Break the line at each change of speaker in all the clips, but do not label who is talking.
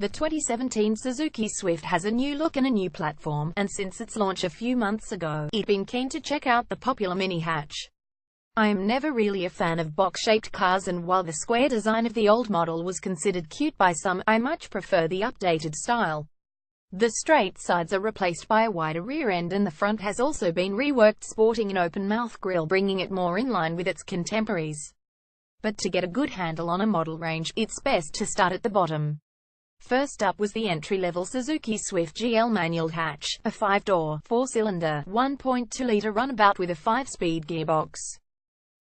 The 2017 Suzuki Swift has a new look and a new platform, and since its launch a few months ago, I've been keen to check out the popular mini hatch. I am never really a fan of box-shaped cars, and while the square design of the old model was considered cute by some, I much prefer the updated style. The straight sides are replaced by a wider rear end, and the front has also been reworked, sporting an open-mouth grille, bringing it more in line with its contemporaries. But to get a good handle on a model range, it's best to start at the bottom. First up was the entry-level Suzuki Swift GL manual hatch, a 5-door, 4-cylinder, 1.2-litre runabout with a 5-speed gearbox.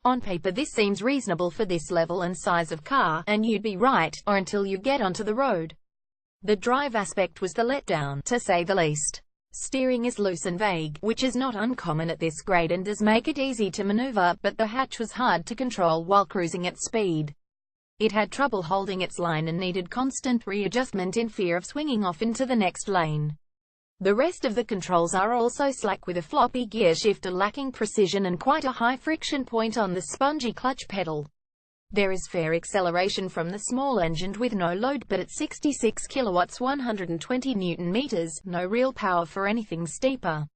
On paper this seems reasonable for this level and size of car, and you'd be right, or until you get onto the road. The drive aspect was the letdown, to say the least. Steering is loose and vague, which is not uncommon at this grade and does make it easy to maneuver, but the hatch was hard to control while cruising at speed. It had trouble holding its line and needed constant readjustment in fear of swinging off into the next lane. The rest of the controls are also slack, with a floppy gear shifter lacking precision and quite a high friction point on the spongy clutch pedal. There is fair acceleration from the small engine with no load, but at 66 kilowatts 120 newton meters, no real power for anything steeper.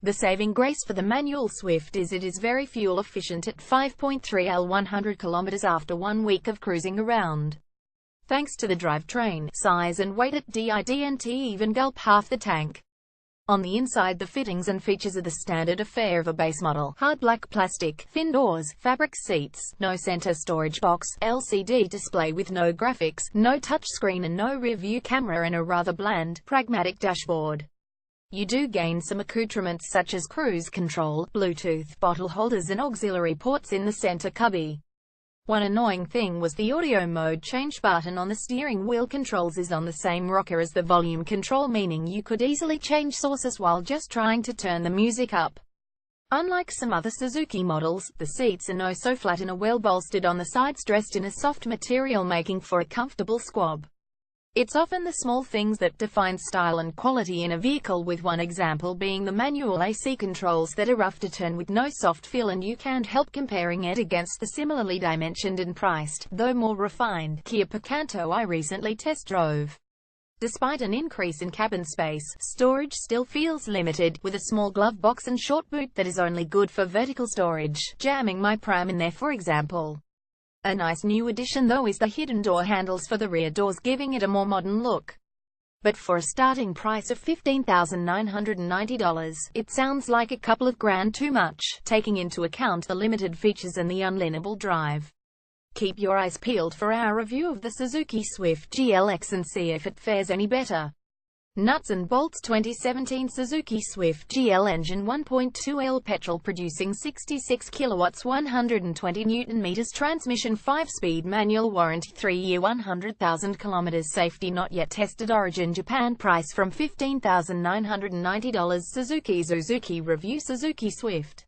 The saving grace for the manual Swift is it is very fuel efficient at 5.3 L 100 km after 1 week of cruising around. Thanks to the drivetrain size and weight, it didn't even gulp half the tank. On the inside, the fittings and features are the standard affair of a base model: hard black plastic, thin doors, fabric seats, no center storage box, LCD display with no graphics, no touchscreen and no rear view camera, and a rather bland, pragmatic dashboard. You do gain some accoutrements such as cruise control, Bluetooth, bottle holders and auxiliary ports in the center cubby. One annoying thing was the audio mode change button on the steering wheel controls is on the same rocker as the volume control, meaning you could easily change sources while just trying to turn the music up. Unlike some other Suzuki models, the seats are no so flat and are well bolstered on the sides, dressed in a soft material, making for a comfortable squab. It's often the small things that define style and quality in a vehicle, with one example being the manual AC controls that are rough to turn with no soft feel, and you can't help comparing it against the similarly dimensioned and priced, though more refined, Kia Picanto I recently test drove. Despite an increase in cabin space, storage still feels limited, with a small glove box and short boot that is only good for vertical storage, jamming my pram in there for example. A nice new addition though is the hidden door handles for the rear doors, giving it a more modern look. But for a starting price of $15,990, it sounds like a couple of grand too much, taking into account the limited features and the unlineable drive. Keep your eyes peeled for our review of the Suzuki Swift GLX and see if it fares any better. Nuts and bolts: 2017 Suzuki Swift GL engine, 1.2L petrol, producing 66 kilowatts 120 newton meters, transmission 5-speed manual, warranty 3-year 100,000 kilometers, safety not yet tested, origin Japan, price from $15,990. Suzuki review: Suzuki Swift.